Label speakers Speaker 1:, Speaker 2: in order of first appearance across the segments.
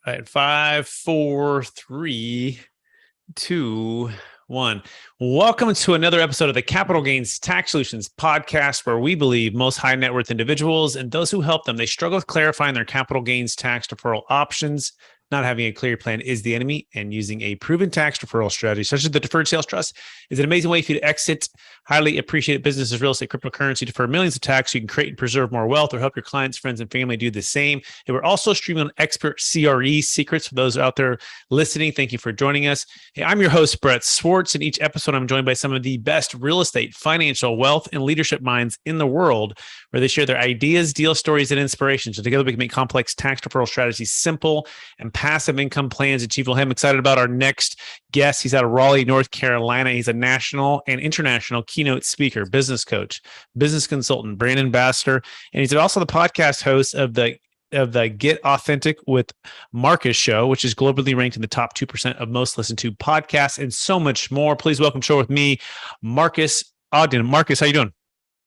Speaker 1: All right, 5, 4, 3, 2, 1. Welcome to another episode of the Capital Gains Tax Solutions podcast, where we believe most high net worth individuals and those who help them, they struggle with clarifying their capital gains tax deferral options. Not having a clear plan is the enemy, and using a proven tax deferral strategy, such as the Deferred Sales Trust, is an amazing way for you to exit highly appreciated businesses, real estate, cryptocurrency, defer millions of tax so you can create and preserve more wealth, or help your clients, friends, and family do the same. And we're also streaming on expert CRE secrets for those out there listening. Thank you for joining us. Hey, I'm your host, Brett Swarts. In each episode, I'm joined by some of the best real estate, financial, wealth, and leadership minds in the world, where they share their ideas, deal stories, and inspirations. So together we can make complex tax deferral strategies simple and passive income plans achievable. I'm excited about our next guest. He's out of Raleigh, North Carolina. He's a national and international keynote speaker, business coach, business consultant, brand ambassador, and he's also the podcast host of the Get Authentic with Marcus show, which is globally ranked in the top 2% of most listened to podcasts, and so much more. Please welcome show with me, Marcus Ogden. Marcus, how you doing?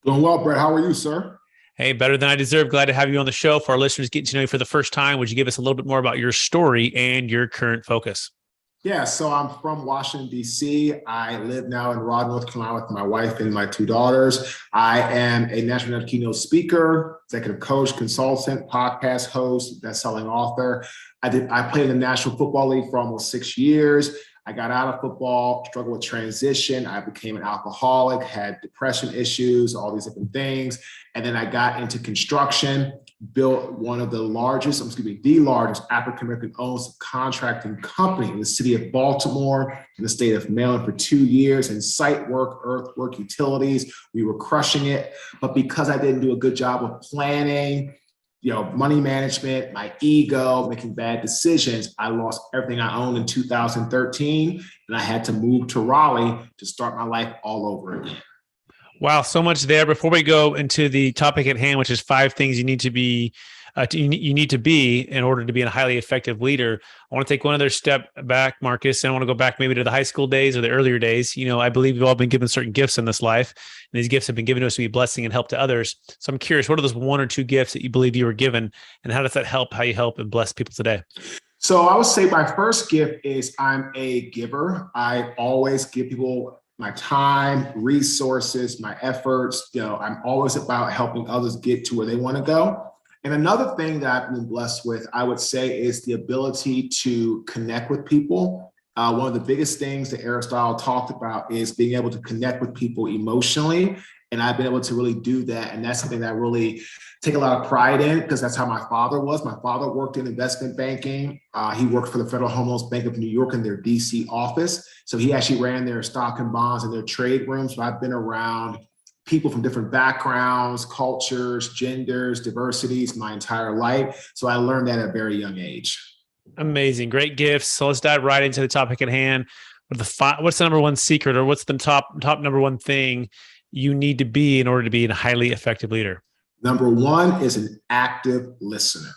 Speaker 2: Doing well, Brett. How are you, sir?
Speaker 1: Hey, better than I deserve. Glad to have you on the show. For our listeners getting to know you for the first time, would you give us a little bit more about your story and your current focus?
Speaker 2: Yeah, so I'm from Washington, D.C. I live now in Raleigh, North Carolina with my wife and my two daughters. I am a national keynote speaker, executive coach, consultant, podcast host, best-selling author. I played in the National Football League for almost 6 years. I got out of football, struggled with transition. I became an alcoholic, had depression issues, all these different things. And then I got into construction, built one of the largest African-American owned subcontracting company in the city of Baltimore, in the state of Maryland for 2 years, in site work, earthwork, utilities. We were crushing it. But because I didn't do a good job of planning, money management, my ego, making bad decisions, I lost everything I owned in 2013. And I had to move to Raleigh to start my life all over again.
Speaker 1: Wow, so much there. Before we go into the topic at hand, which is 5 things you need to be in order to be a highly effective leader, I want to take one other step back, Marcus, and I want to go back maybe to the high school days or the earlier days. I believe we've all been given certain gifts in this life, and these gifts have been given to us to be a blessing and help to others. So I'm curious, what are those 1 or 2 gifts that you believe you were given, and how does that help how you help and bless people today?
Speaker 2: So I would say my first gift is I'm a giver. I always give people my time, resources, my efforts. I'm always about helping others get to where they want to go. And another thing that I've been blessed with, I would say, is the ability to connect with people. One of the biggest things that Aristotle talked about is being able to connect with people emotionally. And I've been able to really do that. And that's something that I really take a lot of pride in, because that's how my father was. My father worked in investment banking. He worked for the Federal Home Loan Bank of New York in their DC office. So he actually ran their stock and bonds and their trade rooms. So I've been around people from different backgrounds, cultures, genders, diversities my entire life. So I learned that at a very young age.
Speaker 1: Amazing. Great gifts. So let's dive right into the topic at hand. What's the number one secret, or what's the top number one thing you need to be in order to be a highly effective leader?
Speaker 2: Number 1 is an active listener.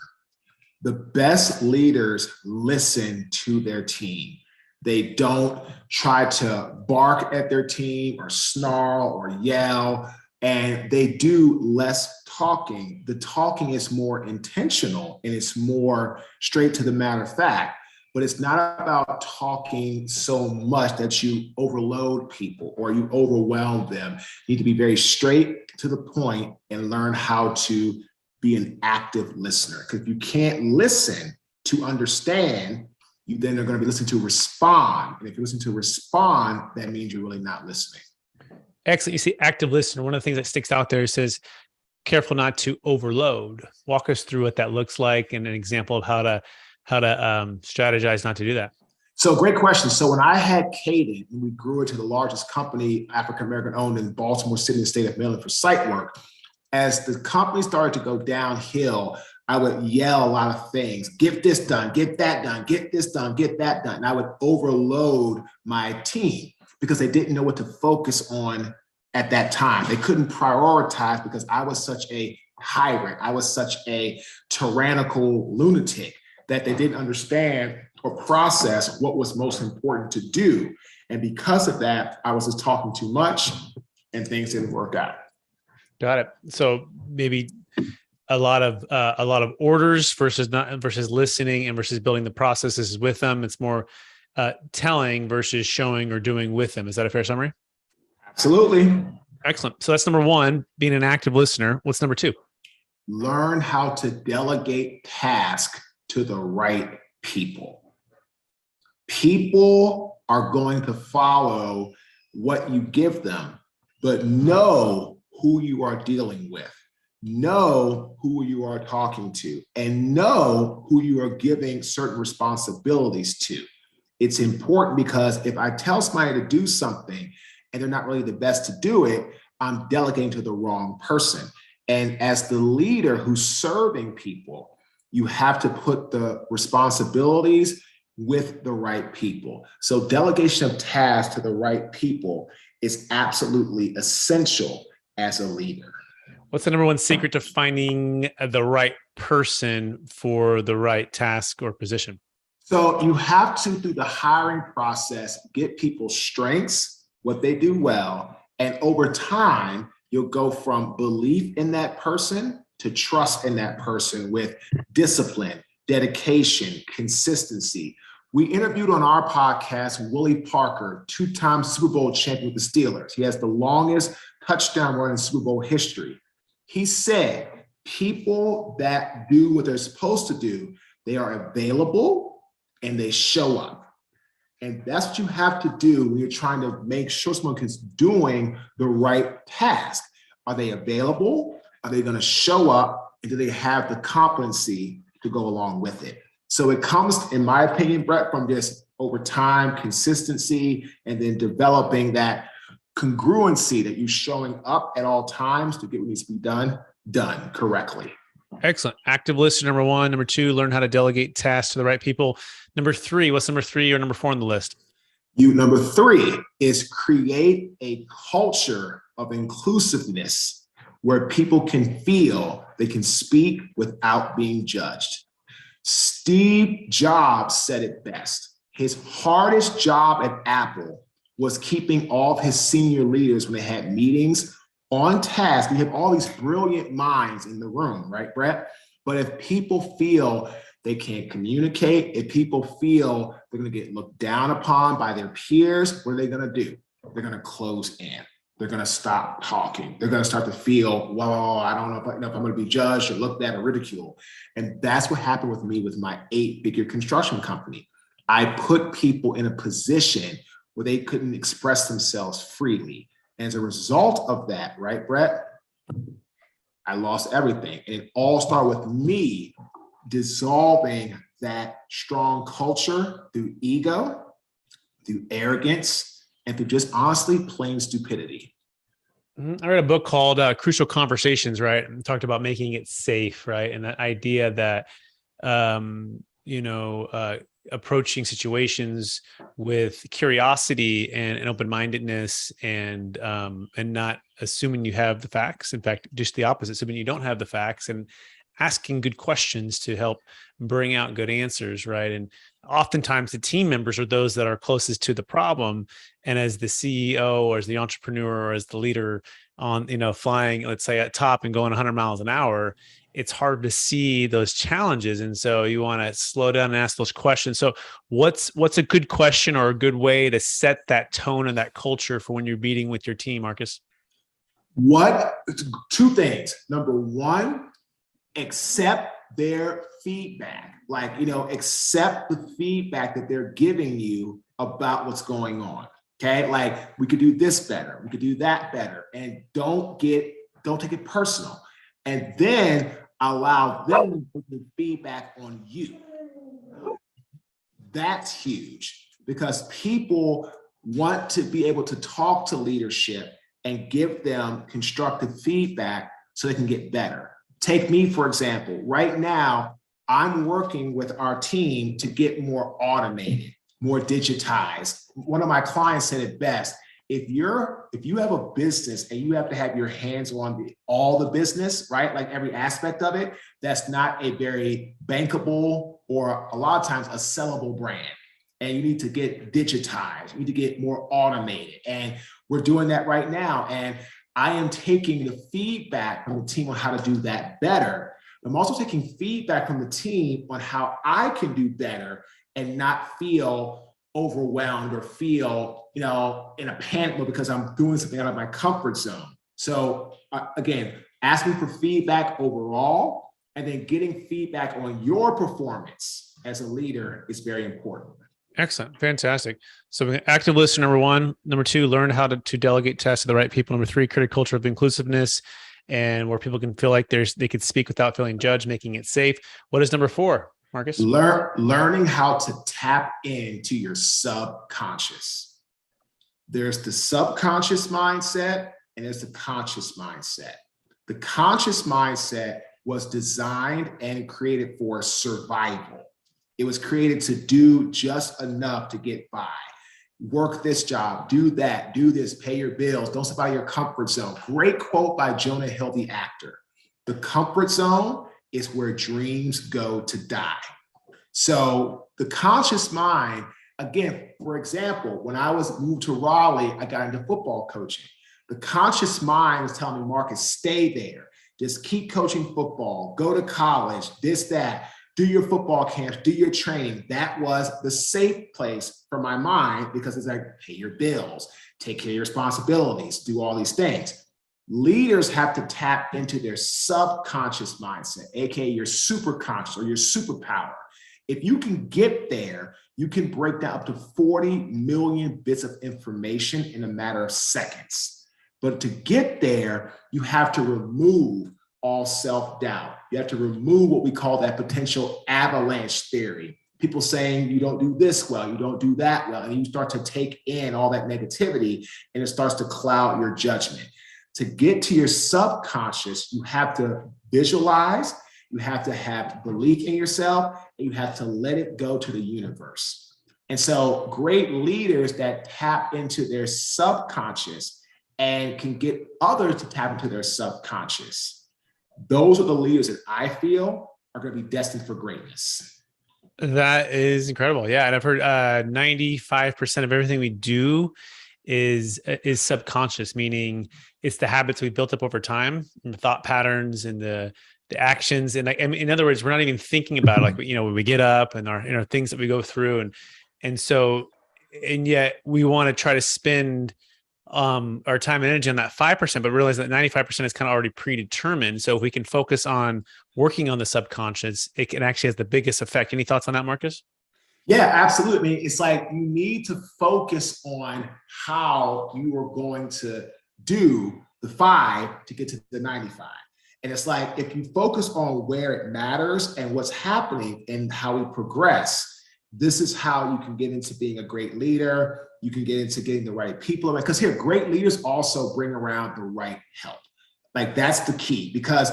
Speaker 2: The best leaders listen to their team. They don't try to bark at their team or snarl or yell, and they do less talking. The talking is more intentional and it's more straight to the matter of fact. But it's not about talking so much that you overload people or you overwhelm them. You need to be very straight to the point and learn how to be an active listener. Because if you can't listen to understand, you then are going to be listening to respond. And if you listen to respond, that means you're really not listening.
Speaker 1: Excellent. You see, active listener, one of the things that sticks out there says, careful not to overload. Walk us through what that looks like and an example of how to strategize not to do that.
Speaker 2: So great question. So when I had Caden, and we grew it to the largest company, African-American owned in Baltimore City, in the state of Maryland, for site work, as the company started to go downhill, I would yell a lot of things. Get this done, get that done, get this done, get that done. And I would overload my team because they didn't know what to focus on at that time. They couldn't prioritize because I was such a tyrant. I was such a tyrannical lunatic that they didn't understand or process what was most important to do. And because of that, I was just talking too much and things didn't work out.
Speaker 1: Got it. So maybe a lot of orders versus listening and versus building the processes with them. It's more telling versus showing or doing with them. Is that a fair summary?
Speaker 2: Absolutely.
Speaker 1: Excellent. So that's number one, being an active listener. What's number two?
Speaker 2: Learn how to delegate tasks to the right people. People are going to follow what you give them, but know who you are dealing with, know who you are talking to, and know who you are giving certain responsibilities to. It's important because if I tell somebody to do something and they're not really the best to do it, I'm delegating to the wrong person. And as the leader who's serving people, you have to put the responsibilities with the right people. So delegation of tasks to the right people is absolutely essential as a leader.
Speaker 1: What's the number one secret to finding the right person for the right task or position?
Speaker 2: So you have to, through the hiring process, get people's strengths, what they do well, and over time, you'll go from belief in that person to trust in that person with discipline, dedication, consistency. We interviewed on our podcast Willie Parker, two-time Super Bowl champion with the Steelers. He has the longest touchdown run in Super Bowl history. He said, people that do what they're supposed to do, they are available and they show up. And that's what you have to do when you're trying to make sure someone is doing the right task. Are they available? Are they going to show up? And do they have the competency to go along with it? So it comes, in my opinion, Brett, from just over time, consistency, and then developing that congruency that you're showing up at all times to get what needs to be done correctly.
Speaker 1: Excellent. Active listener, number one. Number two, learn how to delegate tasks to the right people. Number three, what's number three or number four on the list?
Speaker 2: Number three is create a culture of inclusiveness where people can feel they can speak without being judged. Steve Jobs said it best. His hardest job at Apple was keeping all of his senior leaders when they had meetings on task. You have all these brilliant minds in the room, right, Brett? But if people feel they can't communicate, if people feel they're going to get looked down upon by their peers, what are they going to do? They're going to close in. They're going to stop talking. They're going to start to feel, well, I don't know if I'm going to be judged or looked at or ridiculed. And that's what happened with me with my 8-figure construction company. I put people in a position where they couldn't express themselves freely. And as a result of that, right, Brett, I lost everything. And it all started with me dissolving that strong culture through ego, through arrogance, and through just honestly plain stupidity.
Speaker 1: I read a book called Crucial Conversations, right? And talked about making it safe, right? And that idea that, approaching situations with curiosity and open-mindedness and not assuming you have the facts. In fact, just the opposite, assuming you don't have the facts and asking good questions to help bring out good answers, right? And oftentimes the team members are those that are closest to the problem. And as the CEO or as the entrepreneur or as the leader on, flying, let's say at top and going 100 miles an hour, it's hard to see those challenges. And so you want to slow down and ask those questions. So what's a good question or a good way to set that tone and that culture for when you're meeting with your team, Marcus?
Speaker 2: Two things. Number one, accept their feedback. Accept the feedback that they're giving you about what's going on. Okay. Like, we could do this better. We could do that better. And don't take it personal. And then allow them to put the feedback on you. That's huge because people want to be able to talk to leadership and give them constructive feedback so they can get better. Take me, for example. Right now, I'm working with our team to get more automated, more digitized. One of my clients said it best. If you have a business and you have to have your hands on all the business, right? Like every aspect of it, that's not a very bankable or a lot of times a sellable brand. And you need to get digitized. You need to get more automated. And we're doing that right now. And I am taking the feedback from the team on how to do that better. I'm also taking feedback from the team on how I can do better and not feel overwhelmed or feel, in a panic mode because I'm doing something out of my comfort zone. So again, asking for feedback overall and then getting feedback on your performance as a leader is very important.
Speaker 1: Excellent. Fantastic. So active listener, number one. Number two, learn how to delegate tasks to the right people. Number three, create a culture of inclusiveness and where people can feel like they could speak without feeling judged, making it safe. What is number four, Marcus?
Speaker 2: Learning how to tap into your subconscious. There's the subconscious mindset and there's the conscious mindset. The conscious mindset was designed and created for survival. It was created to do just enough to get by. Work this job, do that, do this, pay your bills, don't step out of your comfort zone. Great quote by Jonah Hill, the actor. The comfort zone is where dreams go to die. So the conscious mind, again, for example, when I was moved to Raleigh, I got into football coaching. The conscious mind was telling me, Marcus, stay there. Just keep coaching football, go to college, this, that. Do your football camps, do your training. That was the safe place for my mind because it's like, pay your bills, take care of your responsibilities, do all these things. Leaders have to tap into their subconscious mindset, AKA your superconscious or your superpower. If you can get there, you can break down up to 40 million bits of information in a matter of seconds. But to get there, you have to remove all self-doubt. You have to remove what we call that potential avalanche theory. People saying you don't do this well, you don't do that well, and you start to take in all that negativity and it starts to cloud your judgment. To get to your subconscious, you have to visualize, you have to have belief in yourself, and you have to let it go to the universe. And so great leaders that tap into their subconscious and can get others to tap into their subconscious, those are the leaders that I feel are going to be destined for greatness.
Speaker 1: That is incredible. Yeah. And I've heard 95% of everything we do is subconscious, meaning it's the habits we built up over time and the thought patterns and the actions. And like, in other words, we're not even thinking about it, like, when we get up and our things that we go through. And yet we want to try to spend our time and energy on that 5%, but realize that 95% is kind of already predetermined. So if we can focus on working on the subconscious, it can actually has the biggest effect. Any thoughts on that, Marcus?
Speaker 2: Yeah, absolutely. I mean, it's like you need to focus on how you are going to do the 5 to get to the 95. And it's like, if you focus on where it matters and what's happening and how we progress, this is how you can get into being a great leader. You can get into getting the right people. Because here, great leaders also bring around the right help. Like that's the key, because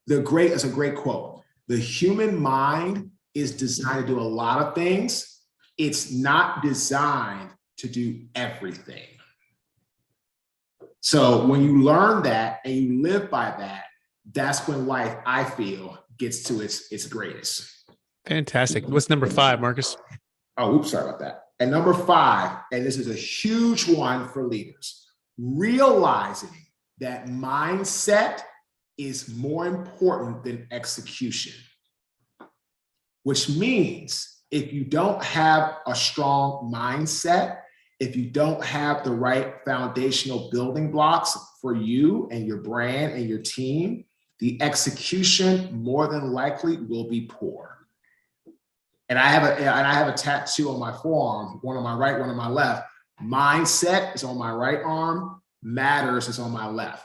Speaker 2: it's a great quote. The human mind is designed to do a lot of things. It's not designed to do everything. So when you learn that and you live by that, that's when life, I feel, gets to its greatest.
Speaker 1: Fantastic. What's number 5, Marcus?
Speaker 2: Oh, oops, sorry about that. And number 5, and this is a huge one for leaders, realizing that mindset is more important than execution, which means if you don't have a strong mindset, if you don't have the right foundational building blocks for you and your brand and your team, the execution more than likely will be poor. And I have a tattoo on my forearm, one on my right, one on my left. Mindset is on my right arm, matters is on my left,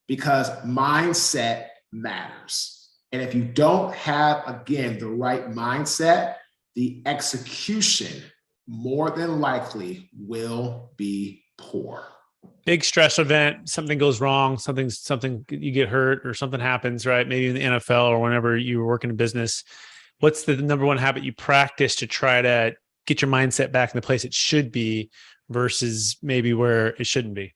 Speaker 2: because mindset matters. And if you don't have, again, the right mindset, the execution more than likely will be poor.
Speaker 1: Big stress event, something goes wrong, something you get hurt or something happens, right? Maybe in the NFL or whenever you were working in business. What's the number one habit you practice to try to get your mindset back in the place it should be versus maybe where it shouldn't be?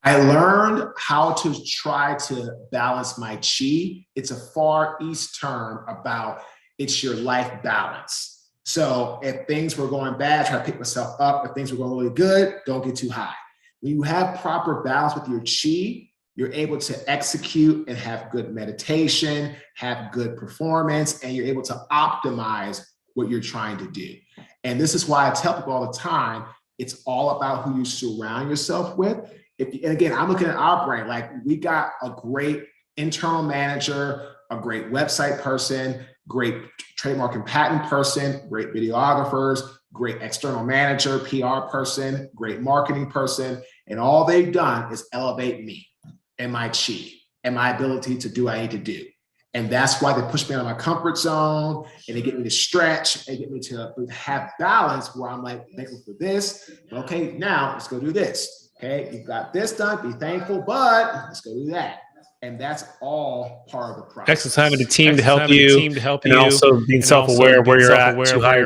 Speaker 2: I learned how to try to balance my chi. It's a Far East term about it's your life balance. So if things were going bad, try to pick myself up. If things were going really good, don't get too high. When you have proper balance with your chi, you're able to execute and have good meditation, have good performance, and you're able to optimize what you're trying to do. And this is why I tell people all the time, it's all about who you surround yourself with. And again, I'm looking at our brand, like we got a great internal manager, a great website person, great trademark and patent person, great videographers, great external manager, PR person, great marketing person. And all they've done is elevate me and my chi and my ability to do what I need to do. And that's why they push me out of my comfort zone and they get me to stretch and get me to have balance where I'm like, thankful for this. Okay, now let's go do this. Okay, you've got this done, be thankful, but let's go do that. And that's all part of the process.
Speaker 1: Excellent. Having a team to help you, and also being self-aware of where you're at, too high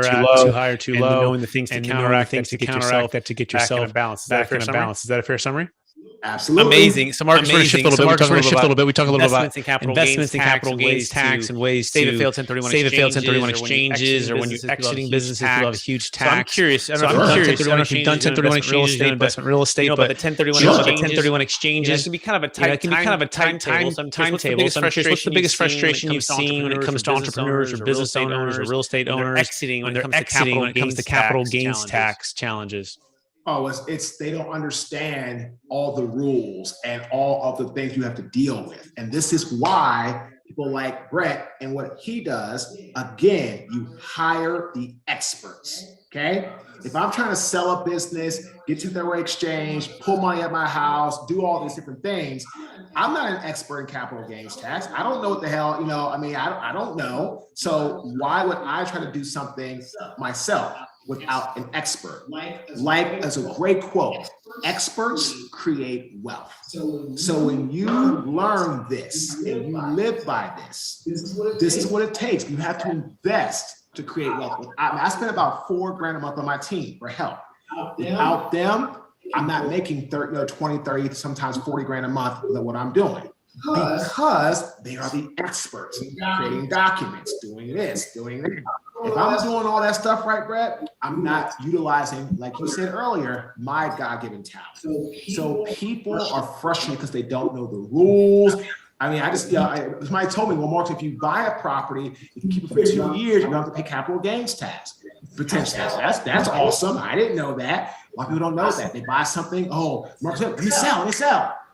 Speaker 1: or too low, knowing the things to counteract that to get yourself back in a balance. Is that a fair summary?
Speaker 2: Absolutely.
Speaker 1: Amazing. So Marcus, we're going to shift a little bit. We talk a little bit about investments in capital gains tax and ways to save and fail 1031 exchanges, or when you're exiting businesses, people have a huge tax. So I'm curious. I don't know if you've done 1031 exchanges, investment real estate, but the 1031 exchanges can be kind of a tight timetable. So I'm curious, what's the biggest frustration you've seen when it comes to entrepreneurs or business owners or real estate owners when it comes to capital gains tax challenges?
Speaker 2: Oh, it's they don't understand all the rules and all of the things you have to deal with. And this is why people like Brett and what he does, again, you hire the experts, okay? If I'm trying to sell a business, get to their exchange, pull money at my house, do all these different things, I'm not an expert in capital gains tax. I don't know what the hell, I don't know. So why would I try to do something myself without an expert? Like as a great quote, experts create wealth. So when you learn this and you live by this is what it takes. You have to invest to create wealth. I spend about $4,000 a month on my team for help. Without them, I'm not making 20, 30, sometimes 40 grand a month than what I'm doing. Because they are the experts creating documents, doing this, doing that. If I'm doing all that stuff right, Brett, I'm not utilizing, like you said earlier, my God-given talent. So people are frustrated because they don't know the rules. I mean, somebody told me, well, Mark, if you buy a property, you can keep it for 2 years, you don't have to pay capital gains tax. Potentially, that's awesome. I didn't know that. A lot of people don't know that. They buy something, oh, Mark, let me sell.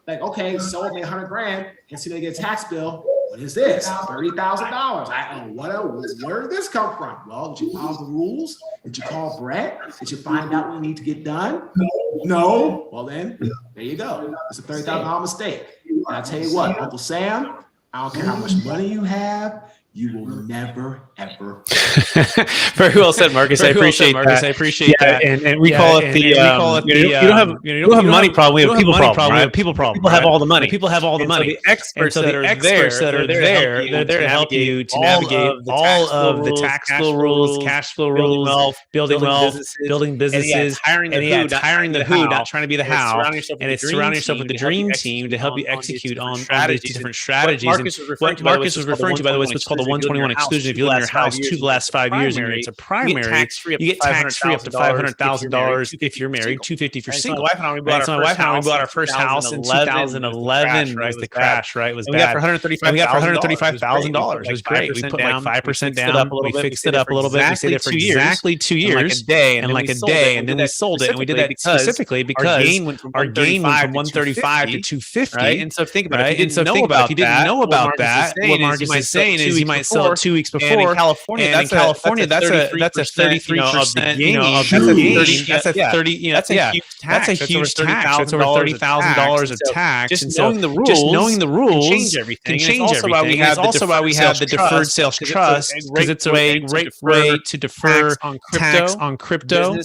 Speaker 2: Like, okay, sold me 100 grand, and see they get a tax bill. What is this? $30,000. Where did this come from? Well, did you follow the rules? Did you call Brett? Did you find out what you need to get done? No. Well, then, there you go. It's a $30,000 mistake. And I tell you what, Uncle Sam, I don't care how much money you have, you will never, ever.
Speaker 1: Very well said, Marcus. I appreciate that. And we call it the, you don't have a money problem. We have a people problem. Right? People have all the money. People have all the money. So the experts that are there, they're there to help you to navigate all of the tax flow rules, cash flow rules, building wealth, building businesses, hiring the who, not trying to be the how. And it's surrounding yourself with the dream team to help you execute on these different strategies. What Marcus was referring to, by the way, is what's called the 121 exclusion. If you live in your house the last 5 years and it's a primary, you get tax-free up to $500,000 if you're married, $250 if you're single. So my wife and I, we bought our first house in 2011. Was the crash, right? It was bad. We got for $135,000. It was great. We put like 5% down. We fixed it up a little bit. We stayed there for exactly 2 years, and like a day, and then we sold it. And we did that specifically because our gain went from 135 to 250. And so think about it. If you didn't know about that, what Marcus is saying is you might sell it 2 weeks before. And in California, that's a 33% gain. That's a huge tax. That's over $30,000 of tax. Just knowing the rules can change everything. It's also why we have the Deferred Sales Trust, because it's a great way to defer tax on crypto,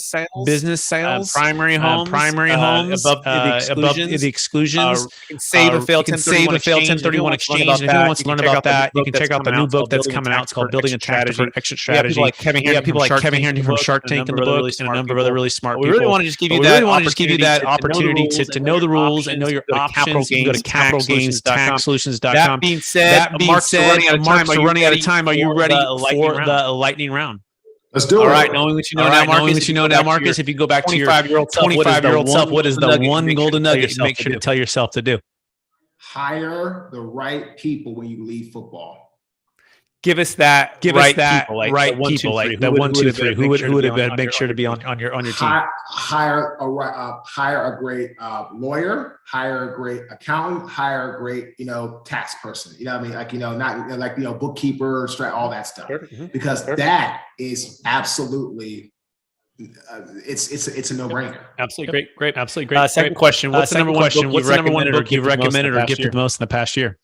Speaker 1: business sales, primary homes above the exclusions. You can save or fail 1031 exchange. And if anyone wants to learn about that, you can check out the new book that's coming out. It's called Building a Tax Deferred Exit Strategy. People like Kevin Harrington from Shark Tank in the book, and a number of other really smart people. We really want to just give you that opportunity to know the rules and know your options. You can go to capitalgainstaxsolutions.com. That being said, Mark's running out of time. Are you ready for the lightning round?
Speaker 2: Let's do it.
Speaker 1: All right, knowing what you know now, Marcus, if you go back to your 25-year-old self, what is the one golden nugget to make sure to tell yourself to do?
Speaker 2: hire the right people when you leave football.
Speaker 1: Give us that right people, like the 1, 2, 3. Who would have make sure to be on your team?
Speaker 2: Hire a great lawyer, hire a great accountant, hire a great tax person. You know what I mean? Like not bookkeeper, all that stuff. Because that is absolutely. It's a no-brainer.
Speaker 1: Absolutely great. Absolutely great. Second question: What's the number one book you've recommended or gifted the most in the past year?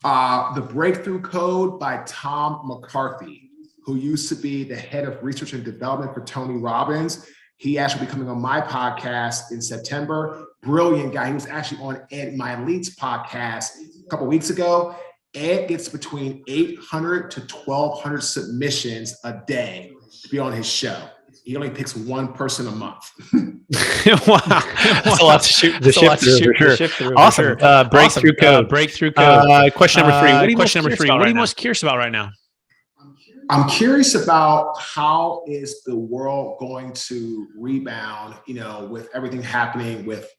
Speaker 2: The Breakthrough Code by Tom McCarthy, who used to be the head of research and development for Tony Robbins. He actually will be coming on my podcast in September. Brilliant guy. He was actually on Ed My Elite's podcast a couple of weeks ago. Ed gets between 800 to 1,200 submissions a day to be on his show. He only picks one person a month.
Speaker 1: Wow. That's a lot to shoot through. Awesome. Breakthrough code. Question number 3. What are you most curious about right now?
Speaker 2: I'm curious about how is the world going to rebound, with everything happening with,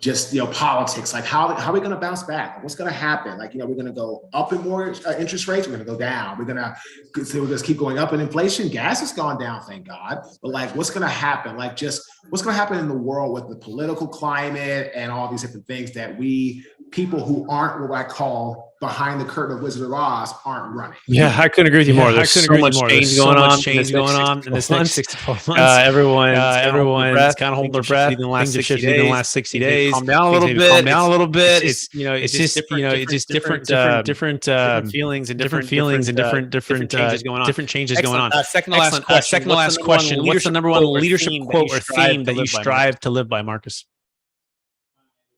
Speaker 2: just, politics. Like how are we going to bounce back? What's going to happen? Like, we're going to go up in more interest rates. We're going to go down. We're going to just keep going up in inflation. Gas has gone down, thank God. But like, what's going to happen? Like just what's going to happen in the world with the political climate and all these different things that people who aren't what I call behind the curtain of Wizard of Oz aren't running.
Speaker 1: Yeah, I couldn't agree with you more. There's so much change going on in this next 6 to 12 months. Everyone's kind of holding their breath. Things have shifted in the last 60 days. Calm down a little bit. It's just different feelings and different changes going on. Second to last question. What's the number one leadership quote or theme that you strive to live by, Marcus?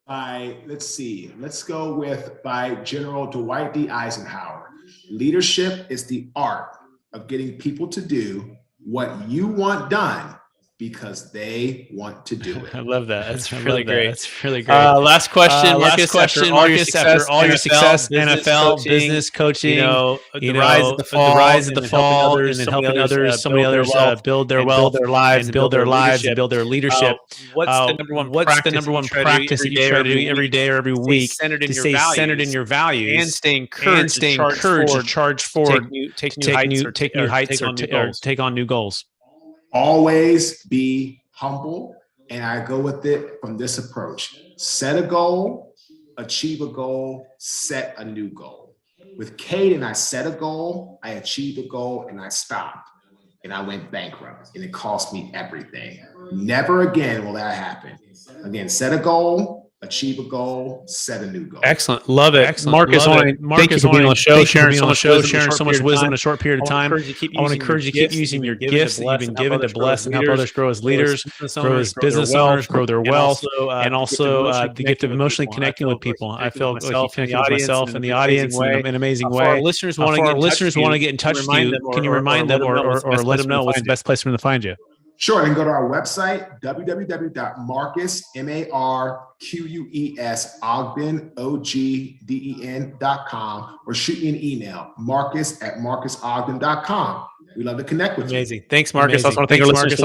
Speaker 2: Let's go with by General Dwight D. Eisenhower. Leadership is the art of getting people to do what you want done because they want to do it.
Speaker 1: I love that. That's really great. Last question, Marcus. After all your success, NFL, business, coaching, the rise at the fall, and then helping others, so many others build their wealth, build their lives, and build their leadership. What's the number one practice that you try to do every day or every week to stay centered in your values
Speaker 3: and stay encouraged
Speaker 1: to charge forward,
Speaker 3: take new heights, or
Speaker 1: take on new goals?
Speaker 2: Always be humble. And I go with it from this approach. Set a goal, achieve a goal, set a new goal. With Caden, I set a goal, I achieved a goal, and I stopped. And I went bankrupt. And it cost me everything. Never again will that happen. Again, set a goal, achieve a goal, set a new goal.
Speaker 1: Excellent. Love it. Marcus, thank you for being on the show, sharing so much wisdom in a short period of time. I want to encourage you to keep using your gifts that you've been given to bless and help others grow as leaders, grow as business owners, grow their wealth, and also the gift of emotionally connecting with people. I feel like you connected with myself and the audience in an amazing way.
Speaker 3: Our listeners want
Speaker 1: to get in touch with you. Can you remind them or let them know what's the best place for them to find you?
Speaker 2: Sure, and go to our website, www.marcus, MARQUES, Ogden, OGDEN.com, or shoot me an email, marcus@marcusogden.com. We love to connect with you.
Speaker 1: Amazing. Thanks, Marcus. I also want to thank our listeners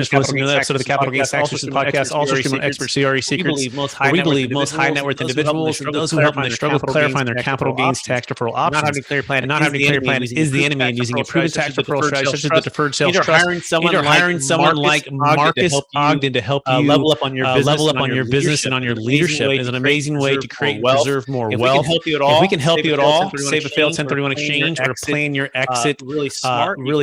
Speaker 1: for listening to the episode of the Capital Gains Tax Solutions Podcast, also streaming expert CRE secrets. We believe most high net worth individuals and those who help them struggle with clarifying their capital gains tax deferral options. Not having a clear plan is the enemy, and using a proven tax deferral strategy such as the Deferred Sales Trust. Either hiring someone like Marcus Ogden to help you level up on your business and on your leadership is an amazing way to create and preserve more wealth. If we can help you at all, save a failed 1031 exchange or plan your exit really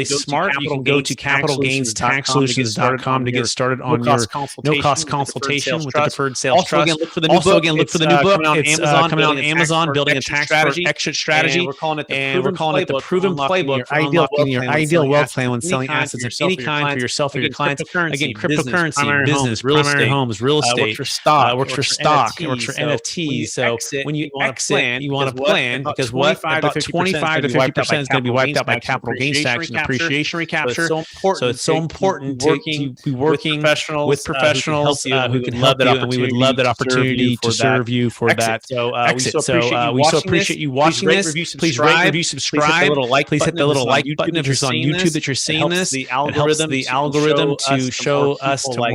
Speaker 1: smart, you can go to capitalgainstaxsolutions.com to get started on your no-cost consultation with the Deferred Sales Trust. Also, again, look for the new book. It's coming out on Amazon, Building a Tax Exit Strategy. And we're calling it the Proven Playbook for unlocking your ideal wealth plan when selling assets of any kind for yourself or your clients. Again, cryptocurrency, business, primary homes, real estate, works for stock, works for NFTs. So when you exit, you want to plan because about 25 to 50% is going to be wiped out by capital gains tax and appreciation recapture. So it's so important to be working with professionals who can help you, and we would love that opportunity to serve you for that exit. So we so appreciate you watching this. Please rate, review, subscribe. Please hit the little like button if you're on YouTube that you're seeing this. It helps the algorithm to show us to